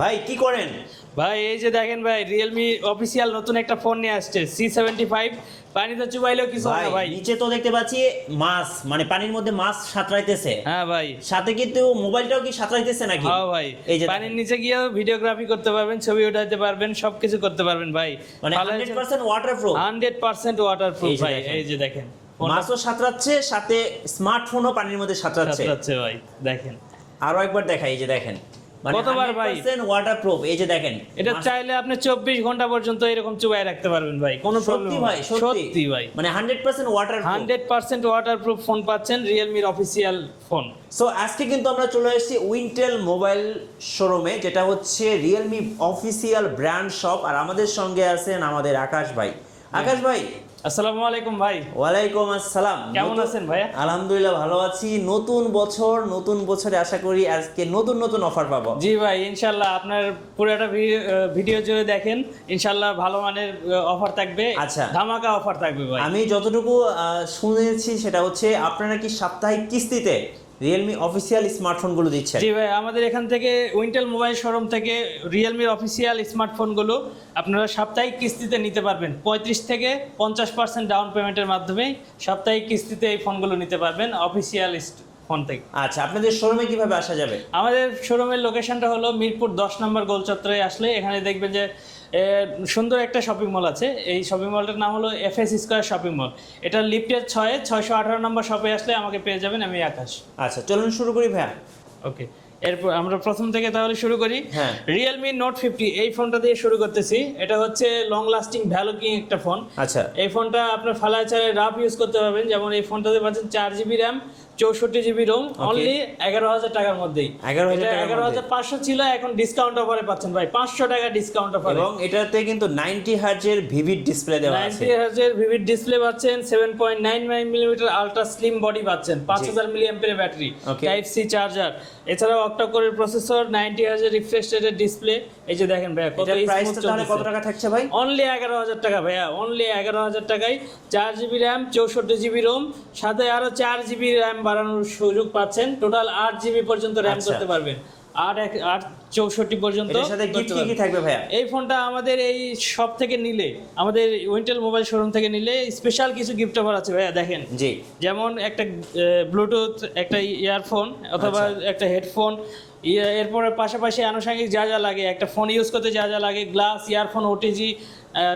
ভাই কি করেন? ভাই এই যে দেখেন ভাই রিয়েলমি অফিসিয়াল নতুন একটা ফোন নিয়ে আসছে C75। পানিতে চুবাইলেও কিছু হয় না ভাই। নিচে তো দেখতে পাচ্ছি মাছ, মানে পানির মধ্যে মাছ সাঁতরাইতেছে। হ্যাঁ ভাই। সাথে কিন্তু মোবাইলটাও কি সাঁতরাইতেছে নাকি? হ্যাঁ ভাই, এই যে পানির নিচে গিয়েও ভিডিওগ্রাফি করতে পারবেন, ছবি উঠাতে পারবেন, সবকিছু করতে পারবেন ভাই। মানে 100% ওয়াটারপ্রুফ। 100% ওয়াটারপ্রুফ ভাই। এই যে দেখেন মাছও সাঁতরাচ্ছে, সাথে স্মার্টফোনও পানির মধ্যে সাঁতরাচ্ছে ভাই দেখেন। আরো একবার দেখাই, এই যে দেখেন কতবার ভাই, 100% ওয়াটারপ্রুফ। এই যে দেখেন, এটা চাইলে আপনি 24 ঘন্টা পর্যন্ত এরকম চুবাই রাখতে পারবেন ভাই, কোনো প্রবলেম সত্যি ভাই, সত্যি ভাই, মানে 100% ওয়াটারপ্রুফ। 100% ওয়াটারপ্রুফ ফোন পাচ্ছেন রিয়েলমির অফিসিয়াল ফোন। সো আজকে কিন্তু আমরা চলে এসেছি উইন্টেল মোবাইল শোরুমে, যেটা হচ্ছে রিয়েলমি অফিসিয়াল ব্র্যান্ড শপ। আর আমাদের সঙ্গে আছেন আমাদের আকাশ ভাই। আকাশ ভাই, আসসালামু আলাইকুম ভাই। ওয়ালাইকুম আসসালাম। কেমন আছেন ভাইয়া? আলহামদুলিল্লাহ ভালো আছি। নতুন বছরে আশা করি আজকে নতুন অফার পাবো। জি ভাই, ইনশাল্লাহ আপনার পুরোটা ভিডিও জুড়ে দেখেন, ইনশাল্লাহ ভালো মানের অফার থাকবে। আচ্ছা, ধামাকা অফার থাকবে ভাই। আমি যতটুকু শুনেছি সেটা হচ্ছে আপনারা কি সাপ্তাহিক কিস্তিতে রিয়েলমি অফিসিয়াল স্মার্টফোনগুলো দিচ্ছেন? জি ভাই, আমাদের এখান থেকে উইন্টেল মোবাইল শোরুম থেকে রিয়েলমির অফিসিয়াল স্মার্টফোনগুলো আপনারা সাপ্তাহিক কিস্তিতে নিতে পারবেন। 35 থেকে 50% ডাউন পেমেন্টের মাধ্যমে সাপ্তাহিক কিস্তিতে এই ফোনগুলো নিতে পারবেন অফিসিয়াল ফোন থেকে। আচ্ছা, আপনাদের শোরুমে কিভাবে আসা যাবে? আমাদের শোরুমের লোকেশনটা হলো মিরপুর 10 নম্বর গোল চত্বরে। আসলে এখানে দেখবেন যে সুন্দর একটা শপিং মল আছে। এই শপিং মলটার নাম হলো FS স্কয়ার শপিং মল। এটা লিফটের 618 নম্বর শপে আসলে আমাকে পেয়ে যাবেন, আমি আকাশ। আচ্ছা, চলুন শুরু করি ভাইয়া। ওকে, এরপর আমরা প্রথম থেকে তাহলে শুরু করি। হ্যাঁ, রিয়েলমি নোট 50 এই ফোনটা দিয়ে শুরু করতেছি। এটা হচ্ছে লং লাস্টিং ভ্যালু কিং একটা ফোন। আচ্ছা, এই ফোনটা আপনার ফালাচারে রাফ ইউজ করতে পারবেন। যেমন এই ফোনটাতে পাচ্ছেন 4GB RAM, 64GB Rome, only 11,000 টাকার মধ্যেই। 11,500 ছিল, এখন ডিসকাউন্ট অফারে পাচ্ছেন ভাই, 500 টাকা ডিসকাউন্ট অফারে। এবং এটাতে কিন্তু 90 হার্জের ভিভিড ডিসপ্লে দেওয়া আছে। 90 হার্জের ভিভিড ডিসপ্লে পাচ্ছেন, 7.99 মিলিমিটার আলট্রা স্লিম বডি পাচ্ছেন, 5000 milliampere battery, type C charger, এছাড়াও অক্টা-কোরের প্রসেসর, 90 হার্জের রিফ্রেশ রেটের ডিসপ্লে। এই যে দেখেন ভাইয়া, কত প্রাইসটা তাহলে কত টাকা থাকছে ভাই? অনলি 11,000 টাকা ভাইয়া, অনলি 11,000 টাকায় 4GB র্যাম, 64GB রোম, সাথে আরো 4GB র্যাম বাড়ানোর সুযোগ পাচ্ছেন। টোটাল 8GB পর্যন্ত র্যাম করতে পারবেন, 8/64 পর্যন্ত। এর সাথে গিফট কি থাকবে ভাইয়া? এই ফোনটা আমাদের এই শপ থেকে নিলে, আমাদের উইন্টেল মোবাইল শোরুম থেকে নিলে স্পেশাল কিছু গিফট অফার আছে ভাইয়া, দেখেন। জি, যেমন একটা ব্লুটুথ, একটা ইয়ারফোন অথবা একটা হেডফোন, এরপরে পাশাপাশি আনুষঙ্গিক যা যা লাগে, একটা ফোন ইউজ করতে যা যা লাগে, glass, earphone, OTG,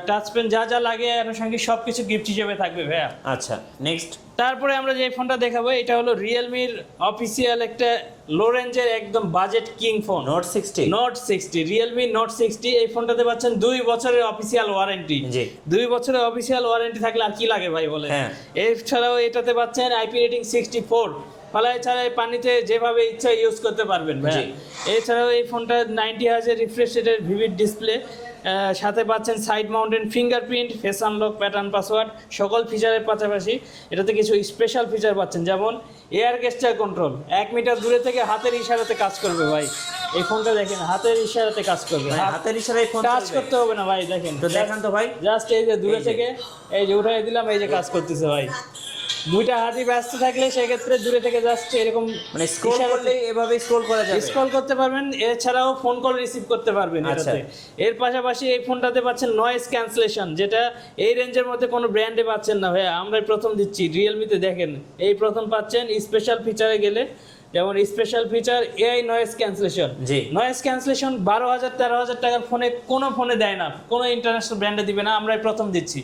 touch pen, যা যা লাগে আনুষঙ্গিক সব কিছু গিফট হিসেবে থাকবে ভাইয়া। আচ্ছা, নেক্সট। তারপরে আমরা যে ফোনটা দেখাবো, এটা হলো রিয়েলমির অফিসিয়াল একটা লো রেঞ্জের একদম budget king phone, note 60। Realme note 60 এই ফোনটাতে পাচ্ছেন 2 বছরের অফিসিয়াল ওয়ারেন্টি। 2 বছরের অফিসিয়াল ওয়ারেন্টি থাকলে আর কি লাগে ভাই বলে। এছাড়াও এটাতে পাচ্ছেন IP রেটিং 64, ফালাই ছাড়াই পানিতে যেভাবে ইচ্ছা ইউজ করতে পারবেন ভাই। এছাড়াও এই ফোনটা 90 হার্জের রিফ্রেশ রেটের ভিভিড ডিসপ্লে, সাথে পাচ্ছেন side mountain fingerprint, face unlock, pattern password, সকল ফিচারের পাশাপাশি এটাতে কিছু স্পেশাল ফিচার পাচ্ছেন, যেমন এয়ার গেস্টার কন্ট্রোল, 1 মিটার দূরে থেকে হাতের ইশারাতে কাজ করবে ভাই। এই ফোনটা দেখেন, হাতের ইশারাতে কাজ করবে, হাতের ইশারায় ফোন কাজ করতে হবে না ভাই। দেখেন তো, দেখান তো ভাই, জাস্ট এই যে দূরে থেকে এই যে উঠাই দিলাম, এই যে কাজ করতেছে ভাই। দুইটা হাতই ব্যস্ত থাকলে সেক্ষেত্রে দূরে থেকে জাস্ট এরকম মানে স্ক্রল করলে এভাবে স্ক্রল করা যাবে, স্ক্রল করতে পারবেন। এছাড়াও ফোন কল রিসিভ করতে পারবেন এটাতে। এর পাশাপাশি এই ফোনটাতে পাচ্ছেন নয়েজ ক্যান্সেলেশন, যেটা এই রেঞ্জের মধ্যে কোনো ব্র্যান্ডে পাচ্ছেন না ভাইয়া, আমরাই প্রথম দিচ্ছি রিয়েলমিতে। দেখেন, এই প্রথম পাচ্ছেন। স্পেশাল ফিচারে গেলে যেমন special feature AI noise cancellation. Noise cancellation 12,000-13,000 টাকার ফোনে কোনো ফোনে দেয় না, কোনো ইন্টারন্যাশনাল ব্র্যান্ডে দিবে না, আমরাই প্রথম দিচ্ছি।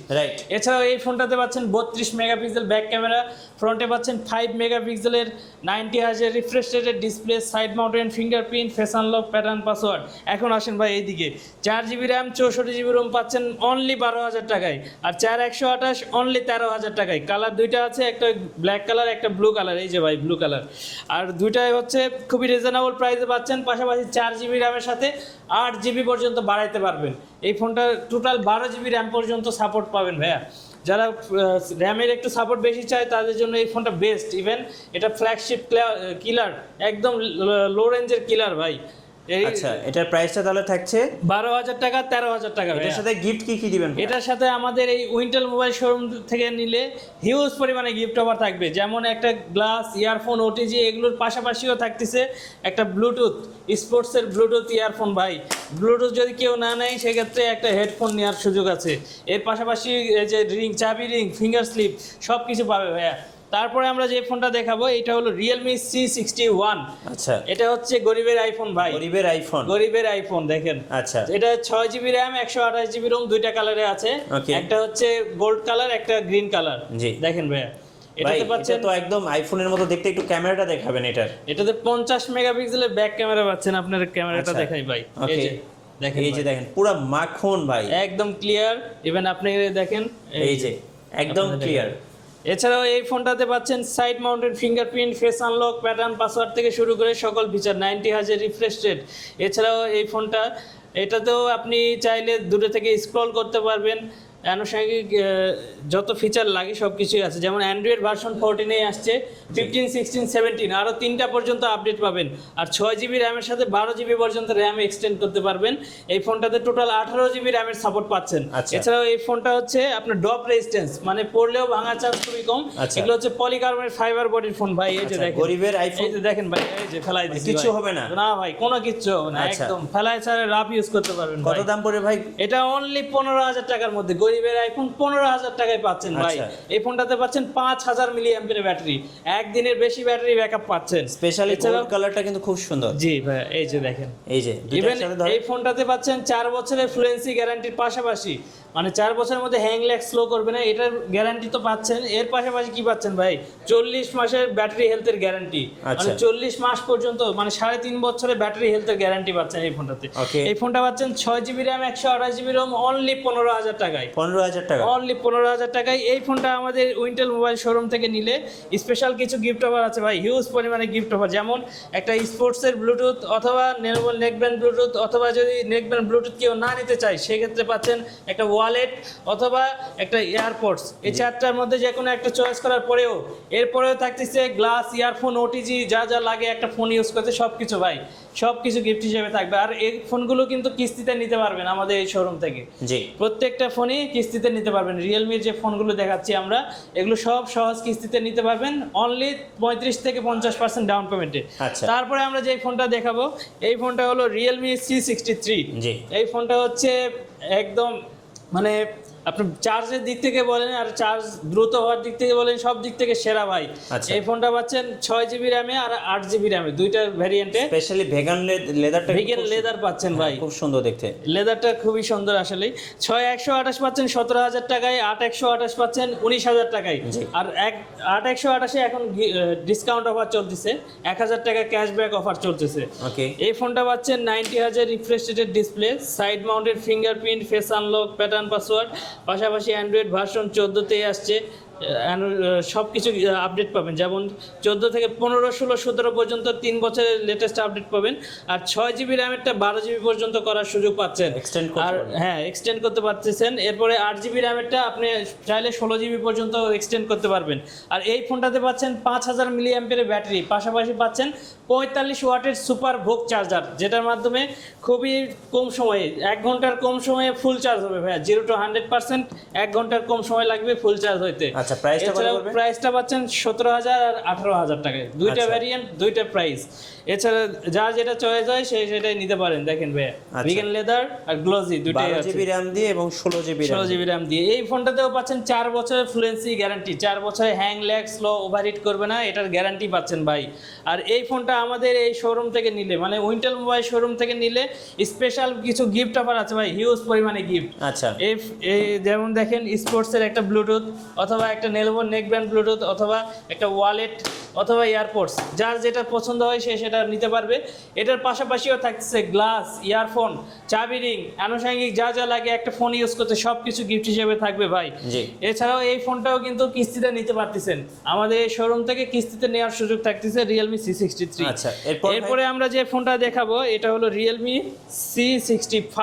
এছাড়াও এই ফোনটাতে পাচ্ছেন 32 মেগাপিক্সেল ব্যাক ক্যামেরা, ফ্রন্টে পাচ্ছেন 5 মেগাপিক্সেলের 90 হার্জের রিফ্রেশ রেটের display, side mountain fingerprint, face unlock, pattern password. এখন আসেন ভাই এইদিকে, 4GB র্যাম, 64GB রোম পাচ্ছেন অনলি 12,000 টাকায়, আর 4128 অনলি 13,000 টাকায়। কালার দুইটা আছে, একটা ব্ল্যাক কালার, একটা ব্লু কালার। এই যে ভাই ব্লু কালার, আর দুইটাই হচ্ছে খুবই রিজনেবল প্রাইসে পাচ্ছেন। পাশাপাশি 4GB র্যামের সাথে 8GB পর্যন্ত বাড়াইতে পারবেন। এই ফোনটা টোটাল 12GB র্যাম পর্যন্ত সাপোর্ট পাবেন ভাইয়া। যারা র্যামের একটু সাপোর্ট বেশি চায় তাদের জন্য এই ফোনটা বেস্ট। ইভেন এটা ফ্ল্যাগশিপ কিলার, একদম লো রেঞ্জের কিলার ভাই। আচ্ছা, এটার প্রাইসটা তাহলে থাকছে 12,000 টাকা, 13,000 টাকা। এটার সাথে গিফট কি কি দিবেন? এটার সাথে আমাদের এই উইন্টেল মোবাইল শোরুম থেকে নিলে হিউজ পরিমাণে গিফট অফার থাকবে, যেমন একটা গ্লাস, ইয়ারফোন, ওটিজি, এগুলোর পাশাপাশিও থাকতেছে একটা ব্লুটুথ, স্পোর্টসের ব্লুটুথ ইয়ারফোন ভাই। ব্লুটুথ যদি কেউ না নেয় সেক্ষেত্রে একটা হেডফোন নেওয়ার সুযোগ আছে। এর পাশাপাশি এই যে রিং, চাবি রিং, ফিঙ্গার স্লিপ সব কিছু পাবে ভাইয়া। তারপরে আমরা যে ফোনটা দেখাবো এটা হলো Realme C61। আচ্ছা, এটা হচ্ছে গরিবের আইফোন ভাই, গরিবের আইফোন। গরিবের আইফোন দেখেন। আচ্ছা, এটা 6GB RAM 128GB ROM, দুইটা কালারে আছে। Okay. একটা হচ্ছে গোল্ড কালার, একটা গ্রিন কালার। জি। দেখেন ভাইয়া, ভাই এটাতে এটা পাচ্ছেন, তো একদম আইফোনের মতো দেখতে, একটু ক্যামেরাটা দেখাবেন এটার। এটাতে 50 মেগাপিক্সেলের ব্যাক ক্যামেরা পাচ্ছেন। আপনার ক্যামেরাটা আচ্ছা। দেখাই ভাই, এই ওকে, যে দেখেন, এই যে দেখেন পুরো মাখন ভাই, একদম ক্লিয়ার। ইভেন আপনি দেখেন, এই যে একদম আপনারা ক্লিয়ার। এছাড়াও এই ফোনটাতে পাচ্ছেন side mounted fingerprint, face unlock, pattern password থেকে শুরু করে সকল ফিচার, 90Hz রিফ্রেশ রেট। এছাড়াও এই ফোনটা, এটাতেও আপনি চাইলে দূরে থেকে স্ক্রল করতে পারবেন। আনুষঙ্গিক যত ফিচার লাগে সব কিছুই আছে, যেমন অ্যান্ড্রয়েড ভার্সন 14 আসছে, 15, 16, 17 আরও 3টা পর্যন্ত আপডেট পাবেন। আর 6GB র্যামের সাথে 12GB পর্যন্ত র্যাম এক্সটেন্ড করতে পারবেন। এই ফোনটাতে টোটাল 18GB র্যামের সাপোর্ট পাচ্ছেন। আচ্ছা। এছাড়াও এই ফোনটা হচ্ছে আপনার ড্রপ রেজিস্ট্যান্স, মানে পড়লেও ভাঙার চান্স খুবই কম। আচ্ছা। এগুলো হচ্ছে পলিকার্বনেট ফাইবার বডির ফোন ভাই। এই যে আচ্ছা, দেখেন গরিবের আইফোন। এই যে দেখেন ভাই, এই যে ফেলাই দিছি কিচ্ছু ভাই। হবে না? না ভাই, কোনো কিচ্ছু হবে না, আচ্ছা। একদম ফেলাই ছাড়া রাফ ইউজ করতে পারবেন কত ভাই। দাম পড়ে ভাই? এটা অনলি 15,000 টাকার মধ্যে গরিবের আইফোন 15,000 টাকায় পাচ্ছেন ভাই। আচ্ছা। এই ফোনটাতে পাচ্ছেন 5000 মিলি অ্যাম্পিয়ারের ব্যাটারি, একদিনের বেশি ব্যাটারি ব্যাকআপ পাচ্ছেন। স্পেশালি গোল্ড কালারটা কিন্তু খুব সুন্দর। জি ভাই, এই যে দেখেন, এই যে দুইটার ইভেন সাথে ধরে এই ফোনটাতে পাচ্ছেন 4 বছরের ফ্লুয়েন্সি গ্যারান্টির পাশাপাশি, মানে 4 বছরের মধ্যে হ্যাং ল্যাগ স্লো করবে না, এটার গ্যারান্টি তো পাচ্ছেন। এর পাশাপাশি কি পাচ্ছেন ভাই? 40 মাসের ব্যাটারি হেলথের গ্যারান্টি, আচ্ছা। মানে 40 মাস পর্যন্ত, মানে 3.5 বছরের ব্যাটারি হেলথের গ্যারান্টি পাচ্ছেন এই ফোনটাতে। Okay. এই ফোনটা পাচ্ছেন 6GB RAM 128GB ROM only 15,000 টাকায়। 15,000 টাকা। অনলি 15,000 টাকায় এই ফোনটা আমাদের উইন্টেল মোবাইল শোরুম থেকে নিলে স্পেশাল কিছু গিফট অফার আছে ভাই, হিউজ পরিমাণে গিফট অফার, যেমন একটা স্পোর্টসের ব্লুটুথ অথবা নেকব্যান্ড ব্লুটুথ, অথবা যদি নেকব্যান্ড ব্লুটুথ কেউ না নিতে চায় সেক্ষেত্রে পাচ্ছেন একটা ওয়ালেট অথবা একটা এয়ারপডস। এই চারটার মধ্যে যে কোনো একটা চয়েস করার পরেও এরপরেও থাকতেছে গ্লাস, ইয়ারফোন, ওটিজি, যা যা লাগে একটা ফোন ইউজ করতে সব কিছু ভাই, সব কিছু গিফট হিসেবে থাকবে। আর এই ফোনগুলো কিন্তু কিস্তিতে নিতে পারবেন আমাদের এই শোরুম থেকে। জি, প্রত্যেকটা ফোনই কিস্তিতে নিতে পারবেন। রিয়েলমির যে ফোনগুলো দেখাচ্ছি আমরা, এগুলো সব সহজ কিস্তিতে নিতে পারবেন অনলি 35 থেকে 50% ডাউন পেমেন্টে। আচ্ছা। তারপরে আমরা যে ফোনটা দেখাবো, এই ফোনটা হলো Realme C63। জি। এই ফোনটা হচ্ছে একদম, মানে আপনি চার্জের দিক থেকে বলেন আর চার্জ দ্রুত হওয়ার দিক থেকে বলেন, সব দিক থেকে সেরা ভাই। আচ্ছা। এই ফোনটা পাচ্ছেন 6GB র্যামে আর 8GB র্যামে, দুইটা ভ্যারিয়েন্টে। স্পেশালি ভেগান লেদারটা ভেগান লেদার পাচ্ছেন ভাই, খুব সুন্দর দেখতে। লেদারটা খুবই সুন্দর আসলে। 6128 পাচ্ছেন 17,000 টাকায়, 8128 পাচ্ছেন 19,000 টাকায়। জি। আর 8128 এখন ডিসকাউন্ট অফার চলতেছে, 1000 টাকা ক্যাশব্যাক অফার চলতেছে। ওকে, এই ফোনটা পাচ্ছেন 90Hz refresh rated display, side mounted fingerprint, face unlock, pattern password, পাশাপাশি অ্যান্ড্রয়েড ভার্সন 14তেই আসছে। সব কিছু আপডেট পাবেন, যেমন 14 থেকে 15, 16, 17 পর্যন্ত 3 বছরের লেটেস্ট আপডেট পাবেন। আর 6GB র্যামেরটা 12GB পর্যন্ত করার সুযোগ পাচ্ছেন। Extend করতে আর পারবেন। হ্যাঁ, এক্সটেন্ড করতে পারতেছেন। এরপরে 8GB র্যামেরটা আপনি চাইলে 16GB পর্যন্ত এক্সটেন্ড করতে পারবেন। আর এই ফোনটাতে পাচ্ছেন 5000 মিলি অ্যাম্পিয়ারের ব্যাটারি, পাশাপাশি পাচ্ছেন 45 ওয়াটের সুপার ভোগ চার্জার, যেটার মাধ্যমে খুবই কম সময়ে, 1 ঘন্টার কম সময়ে ফুল চার্জ হবে ভাইয়া। 0 to 100% 1 ঘন্টার কম সময় লাগবে ফুল চার্জ হইতে। আচ্ছা, প্রাইসটা কত এছাড়াও পড়বে? প্রাইসটা পাচ্ছেন 17,000 আর 18,000 টাকায়, দুইটা আচ্ছা। ভ্যারিয়েন্ট, দুইটা প্রাইস। এছাড়া যার যেটা চয়েস হয় সেটাই নিতে পারেন। দেখেন ভাইয়া, আচ্ছা। ভিগান লেদার আর গ্লোজি দুইটাই আছে। 12GB RAM দিয়ে এবং 16GB RAM। 16GB RAM দিয়ে। এই ফোনটাতেও পাচ্ছেন 4 বছরের ফ্লুয়েন্সি গ্যারান্টি, 4 বছরে হ্যাং ল্যাগ স্লো ওভারহিট করবে না, এটার গ্যারান্টি পাচ্ছেন ভাই। আর এই ফোনটা আমাদের এই শোরুম থেকে নিলে, মানে উইন্টেল মোবাইল শোরুম থেকে নিলে স্পেশাল কিছু গিফট অফার আছে ভাই, হিউজ পরিমাণে গিফট। আচ্ছা, এই যেমন দেখেন স্পোর্টসের একটা ব্লুটুথ, অথবা একটা নেকব্যান্ড ব্লুটুথ, অথবা একটা ওয়ালেট, অথবা এয়ারপডস, যার যেটা পছন্দ হয় সে সেটা নিতে পারবে। এটার পাশাপাশিও থাকছে গ্লাস, ইয়ারফোন, চাবি রিং, আনুষঙ্গিক যা যা লাগে একটা ফোন ইউজ করতে সব কিছু গিফট হিসেবে থাকবে ভাই। জি। এছাড়াও এই ফোনটাও কিন্তু কিস্তিতে নিতে পারতেছেন, আমাদের এই শোরুম থেকে কিস্তিতে নেওয়ার সুযোগ থাকতেছে Realme C63। আচ্ছা, এরপরে আমরা যে ফোনটা দেখাবো এটা হলো Realme C65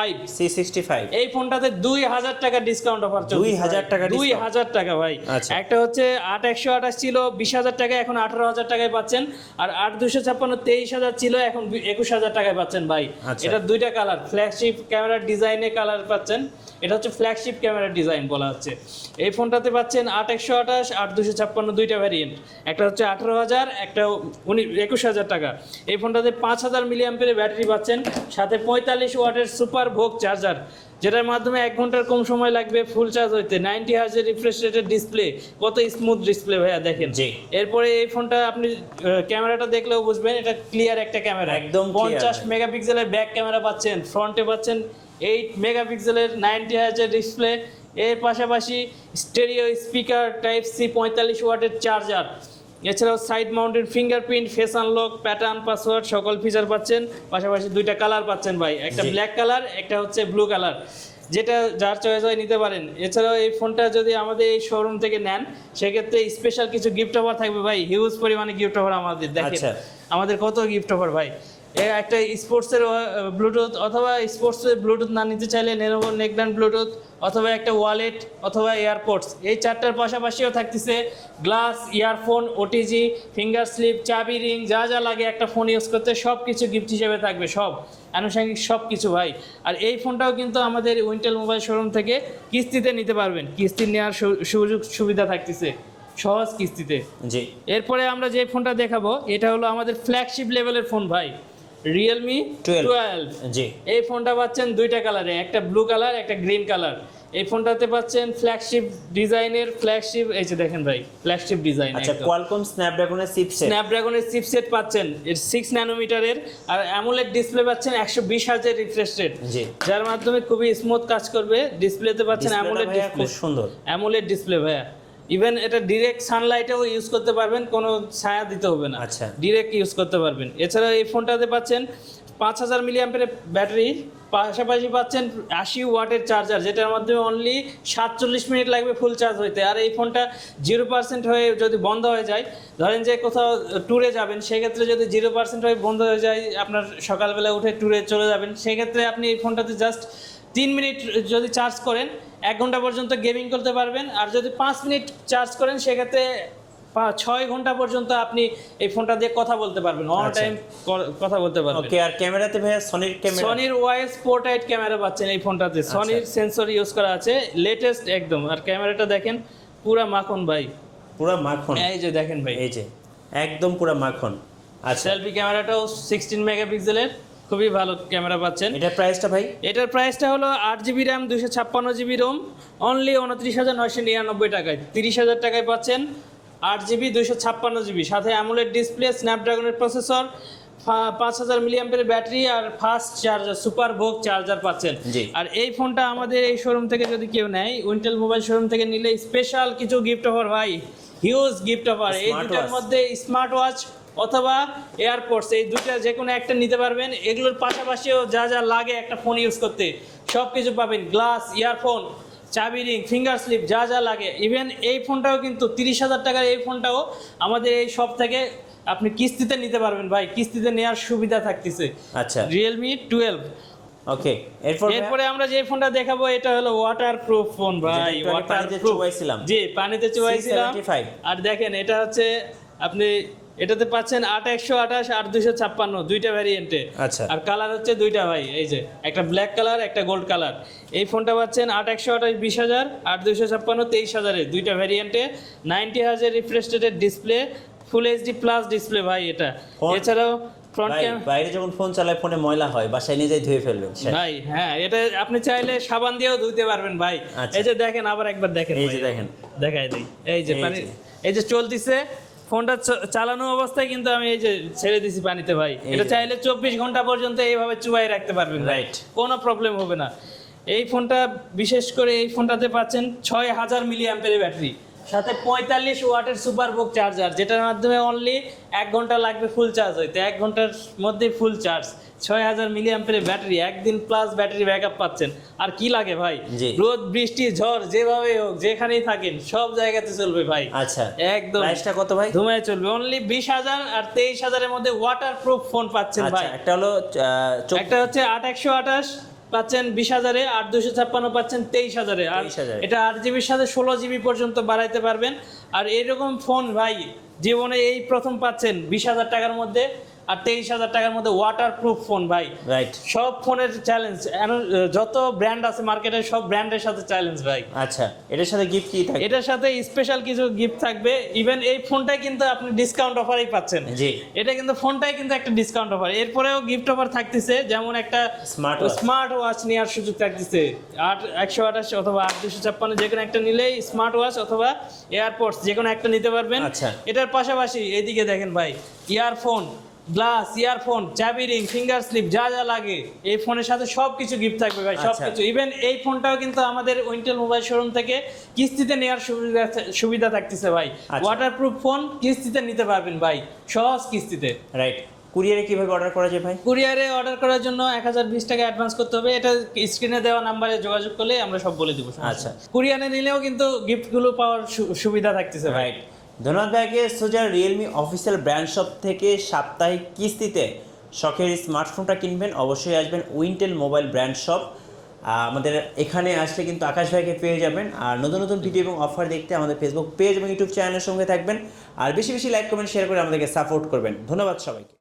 এই ফোনটাতে 2000 টাকা ডিসকাউন্ট অফার চলছে। 2000 টাকা 2000 টাকা ভাই। আচ্ছা। একটা হচ্ছে 8128 ছিল 20000 টাকা, এখন 18000 টাকায় পাচ্ছেন। আর 8256 23000 ছিল, এখন 21000 টাকায় পাচ্ছেন ভাই। আচ্ছা। এটা দুইটা কালার, ফ্ল্যাগশিপ ক্যামেরার ডিজাইনে কালার পাচ্ছেন। এটা হচ্ছে ফ্ল্যাগশিপ ক্যামেরার ডিজাইন বলা হচ্ছে। এই ফোনটাতে পাচ্ছেন 8128 8256 দুইটা ভ্যারিয়েন্ট, একটা হচ্ছে 18000, একটা 21000 টাকা। এই ফোনটাতে 5000 মিলিঅ্যাম্পিয়ারের ব্যাটারি পাচ্ছেন, সাথে 45 ওয়াটের সুপার ভোগ চার্জার, যেটার মাধ্যমে 1 ঘন্টার কম সময় লাগবে ফুল চার্জ হইতে। 90 হার্জের রিফ্রেশ রেটের ডিসপ্লে, কত স্মুথ ডিসপ্লে ভাইয়া দেখেন। জি। এরপরে এই ফোনটা আপনি ক্যামেরাটা দেখলেও বুঝবেন এটা ক্লিয়ার একটা ক্যামেরা, একদম 50 মেগাপিক্সেলের ব্যাক ক্যামেরা পাচ্ছেন, ফ্রন্টে পাচ্ছেন 8 মেগাপিক্সেলের 90 হার্জের ডিসপ্লে। এর পাশাপাশি স্টেরিও স্পিকার, টাইপ সি, 45 ওয়াটের চার্জার, এছাড়াও side mounted fingerprint, face unlock, pattern, password সকল ফিচার পাচ্ছেন। পাশাপাশি দুইটা কালার পাচ্ছেন ভাই, একটা জি। ব্ল্যাক কালার, একটা হচ্ছে ব্লু কালার, যেটা যার চয়েস হয় নিতে পারেন। এছাড়াও এই ফোনটা যদি আমাদের এই শোরুম থেকে নেন সেক্ষেত্রে স্পেশাল কিছু গিফট অফার থাকবে ভাই, হিউজ পরিমাণে গিফট অফার আমাদের। দেখেন আচ্ছা। আমাদের কত গিফট অফার ভাই। একটা স্পোর্টসের ব্লুটুথ, অথবা স্পোর্টসের ব্লুটুথ না নিতে চাইলে নেনোভো নেকব্যান্ড ব্লুটুথ, অথবা একটা ওয়ালেট, অথবা এয়ারপোর্টস। এই চারটার পাশাপাশিও থাকতেছে glass, earphone, OTG, finger slip, চাবি রিং, যা যা লাগে একটা ফোন ইউজ করতে সব কিছু গিফট হিসেবে থাকবে, সব আনুষঙ্গিক সব কিছু ভাই। আর এই ফোনটাও কিন্তু আমাদের উইন্টেল মোবাইল শোরুম থেকে কিস্তিতে নিতে পারবেন, কিস্তি নেওয়ার সুযোগ সুবিধা থাকতেছে, সহজ কিস্তিতে। জি। এরপরে আমরা যে ফোনটা দেখাবো এটা হলো আমাদের ফ্ল্যাগশিপ লেভেলের ফোন ভাই, Realme 12। জি। এই ফোনটা পাচ্ছেন দুইটা কালারে, একটা ব্লু কালার, একটা গ্রিন কালার। এই ফোনটাতে পাচ্ছেন ফ্ল্যাগশিপ ডিজাইনের, ফ্ল্যাগশিপ, এই যে দেখেন ভাই ফ্ল্যাগশিপ ডিজাইন। আচ্ছা, কোয়ালকম স্ন্যাপড্রাগনের চিপসেট পাচ্ছেন, এর 6 ন্যানোমিটারের, আর অ্যামোলেড ডিসপ্লে পাচ্ছেন 120 হার্জের রিফ্রেশ রেট, জি। যার মাধ্যমে খুবই স্মুথ কাজ করবে। ডিসপ্লেতে পাচ্ছেন অ্যামোলেড ডিসপ্লে, খুব সুন্দর অ্যামোলেড ডিসপ্লে ভাইয়া। ইভেন এটা ডিরেক্ট সানলাইটেও ইউজ করতে পারবেন, কোনো ছায়া দিতে হবে না, আচ্ছা। ডিরেক্ট ইউজ করতে পারবেন। এছাড়াও এই ফোনটাতে পাচ্ছেন 5000 মিলিঅ্যাম্পিয়ারের ব্যাটারি, পাশাপাশি পাচ্ছেন 80 ওয়াটের চার্জার, যেটার মাধ্যমে অনলি 47 মিনিট লাগবে ফুল চার্জ হইতে। আর এই ফোনটা 0% হয়ে যদি বন্ধ হয়ে যায়, ধরেন যে কোথাও ট্যুরে যাবেন, সেক্ষেত্রে যদি 0% হয়ে বন্ধ হয়ে যায়, আপনার সকালবেলা উঠে ট্যুরে চলে যাবেন, সেক্ষেত্রে আপনি এই ফোনটাতে জাস্ট 3 মিনিট যদি চার্জ করেন 1 ঘন্টা পর্যন্ত গেমিং করতে পারবেন। আর যদি 5 মিনিট চার্জ করেন সেক্ষেত্রে 6 ঘন্টা পর্যন্ত আপনি এই ফোনটা দিয়ে কথা বলতে পারবেন, অল টাইম কথা বলতে পারবেন। ওকে। আর ক্যামেরাতে ভাইয়া সনির ওয়াইস পোর্ট্রেট ক্যামেরা পাচ্ছেন এই ফোনটাতে, সনির সেন্সর ইউজ করা আছে, লেটেস্ট একদম। আর ক্যামেরাটা দেখেন পুরা মাখন ভাই, পুরা মাখন। এই যে দেখেন ভাই, এই যে একদম পুরা মাখন। আচ্ছা, সেলফি ক্যামেরাটাও 16 মেগাপিক্সেলের, খুবই ভালো ক্যামেরা পাচ্ছেন। এটার প্রাইসটা ভাই? এটার প্রাইসটা হলো 8GB RAM 256GB Rome, only 29999 টাকায়। 30000 টাকায় পাচ্ছেন 8GB 256GB, সাথে অ্যামোলেড ডিসপ্লে, স্ন্যাপড্রাগনের প্রসেসর, 5000 মিলিঅ্যাম্পিয়ারের ব্যাটারি, আর fast charger, super VOOC charger পাচ্ছেন। আর এই ফোনটা আমাদের এই শোরুম থেকে যদি কেউ নেয়, উইন্টেল মোবাইল শোরুম থেকে নিলে স্পেশাল কিছু গিফট অফার ভাই, হিউজ গিফট অফার। এই দুটার মধ্যে স্মার্ট ওয়াচ অথবা এয়ারপোর্টস, এই দুটা যে কোনো একটা নিতে পারবেন। এগুলোর পাশাপাশিও যা যা লাগে একটা ফোন ইউজ করতে সব কিছু পাবেন, গ্লাস, ইয়ারফোন, চাবি রিং, ফিঙ্গার স্লিপ, যা যা লাগে। ইভেন এই ফোনটাও কিন্তু 30000 টাকার এই ফোনটাও আমাদের এই শপ থেকে আপনি কিস্তিতে নিতে পারবেন ভাই, কিস্তিতে নেওয়ার সুবিধা থাকতেছে। আচ্ছা, Realme 12। ওকে। এরপরে আমরা যে ফোনটা দেখাবো এটা হলো ওয়াটার প্রুফ ফোন ভাই, ওয়াটার প্রুফ। জি, পানিতে চুবাইছিলাম। আর দেখেন এটা হচ্ছে আপনি এটাতে পাচ্ছেন 8128 8256 দুইটা ভ্যারিয়েন্টে। আচ্ছা। আর কালার হচ্ছে দুইটা ভাই, এই যে একটা ব্ল্যাক কালার, একটা গোল্ড কালার। এই ফোনটা পাচ্ছেন 8128 20000, 8256 23000 এর দুইটা ভ্যারিয়েন্টে, 90 হার্জের রিফ্রেশ রেটের display, full HD plus display ভাই এটা। এছাড়াও ফ্রন্ট ক্যামেরা, বাইরে যখন ফোন চালায় ফোনে ময়লা হয়, বাসায় নিয়ে যাই ধুয়ে ফেলবেন ভাই। হ্যাঁ, এটা আপনি চাইলে সাবান দিয়েও ধুতে পারবেন ভাই। এই যে দেখেন, আবার একবার দেখেন, এই যে দেখেন, দেখাই দেই, এই যে পানি, এই যে চলতিছে ফোনটা চালানো অবস্থায়, কিন্তু আমি এই যে ছেড়ে দিছি পানিতে ভাই। এটা চাইলে 24 ঘন্টা পর্যন্ত এইভাবে চুবাই রাখতে পারবেন, রাইট, কোনো প্রবলেম হবে না। এই ফোনটা বিশেষ করে এই ফোনটাতে পাচ্ছেন 6000 মিলিঅ্যাম্পিয়ারের ব্যাটারি, সাথে 45 ওয়াটের সুপার বুক চার্জার, যেটার মাধ্যমে অনলি 1 ঘন্টা লাগবে ফুল চার্জ হইতে, 1 ঘন্টার মধ্যে ফুল চার্জ, 6000 মিলি অ্যাম্পিয়ারের ব্যাটারি, একদিন প্লাস ব্যাটারি ব্যাকআপ পাচ্ছেন। আর কি লাগে ভাই, জি। রোদ বৃষ্টি ঝড় যেভাবে হোক যেখানেই থাকেন সব জায়গাতে চলবে ভাই। আচ্ছা, একদম প্রাইসটা কত ভাই? ধুমায় চলবে। অনলি 20,000 আর 23,000 এর মধ্যে ওয়াটারপ্রুফ ফোন পাচ্ছেন আচ্ছা, ভাই। একটা হলো একটা হচ্ছে 8128 পাচ্ছেন 20,000-এ, 8256 পাচ্ছেন 23,000-এ। আর 23,000 এটা 8 জিবির সাথে 16 জিবি পর্যন্ত বাড়াইতে পারবেন। আর এরকম ফোন ভাই জীবনে এই প্রথম পাচ্ছেন 20,000 টাকার মধ্যে আর 23,000 টাকার মধ্যে ওয়াটারপ্রুফ ফোন ভাই। রাইট। সব ফোনের চ্যালেঞ্জ, যত ব্র্যান্ড আছে মার্কেটে সব ব্র্যান্ডের সাথে চ্যালেঞ্জ ভাই। আচ্ছা, এটার সাথে গিফট কি থাকে? এটার সাথে স্পেশাল কিছু গিফট থাকবে। ইভেন এই ফোনটাই কিন্তু আপনি ডিসকাউন্ট অফারেই পাচ্ছেন। জি। এটা কিন্তু ফোনটাই কিন্তু একটা ডিসকাউন্ট অফার। এরপরেও গিফট অফার থাকতেছে, যেমন একটা স্মার্ট ওয়াচ নেওয়ার সুযোগ থাকতেছে। 128 অথবা 8256 যে কোনো একটা নিলেই স্মার্ট ওয়াচ অথবা এয়ারপডস যে কোনো একটা নিতে পারবেন। আচ্ছা। এটার পাশাপাশি এইদিকে দেখেন ভাই, ইয়ারফোন, গ্লাস, ইয়ারফোন, চাবি রিং, ফিঙ্গার স্লিপ, যা যা লাগে এই ফোনের সাথে সবকিছু গিফট থাকবে ভাই, সবকিছু। ইভেন এই ফোনটাও কিন্তু আমাদের উইন্টেল মোবাইল শোরুম থেকে কিস্তিতে নেওয়ার সুবিধা থাকতেছে ভাই। ওয়াটারপ্রুফ ফোন কিস্তিতে নিতে পারবেন ভাই, সহজ কিস্তিতে। রাইট। কুরিয়ারে কিভাবে অর্ডার করা যায় ভাই? কুরিয়ারে অর্ডার করার জন্য 1020 টাকা অ্যাডভান্স করতে হবে। এটা স্ক্রিনে দেওয়া নাম্বারে যোগাযোগ করলে আমরা সব বলে দেবো। আচ্ছা। কুরিয়ারে নিলেও কিন্তু গিফটগুলো পাওয়ার সুবিধা থাকতেছে ভাই। রাইট। ধন্যবাদ ভাইকে। সোজা রিয়েলমি অফিসিয়াল ব্র্যান্ড শপ থেকে সাপ্তাহিক কিস্তিতে শখের স্মার্টফোনটা কিনবেন, অবশ্যই আসবেন উইন্টেল মোবাইল ব্র্যান্ড শপ। আমাদের এখানে আসলে কিন্তু আকাশ ভাইকে পেয়ে যাবেন। আর নতুন নতুন ভিডিও এবং অফার দেখতে আমাদের ফেসবুক পেজ এবং ইউটিউব চ্যানেলের সঙ্গে থাকবেন। আর বেশি বেশি লাইক কমেন্ট শেয়ার করে আমাদেরকে সাপোর্ট করবেন। ধন্যবাদ সবাইকে।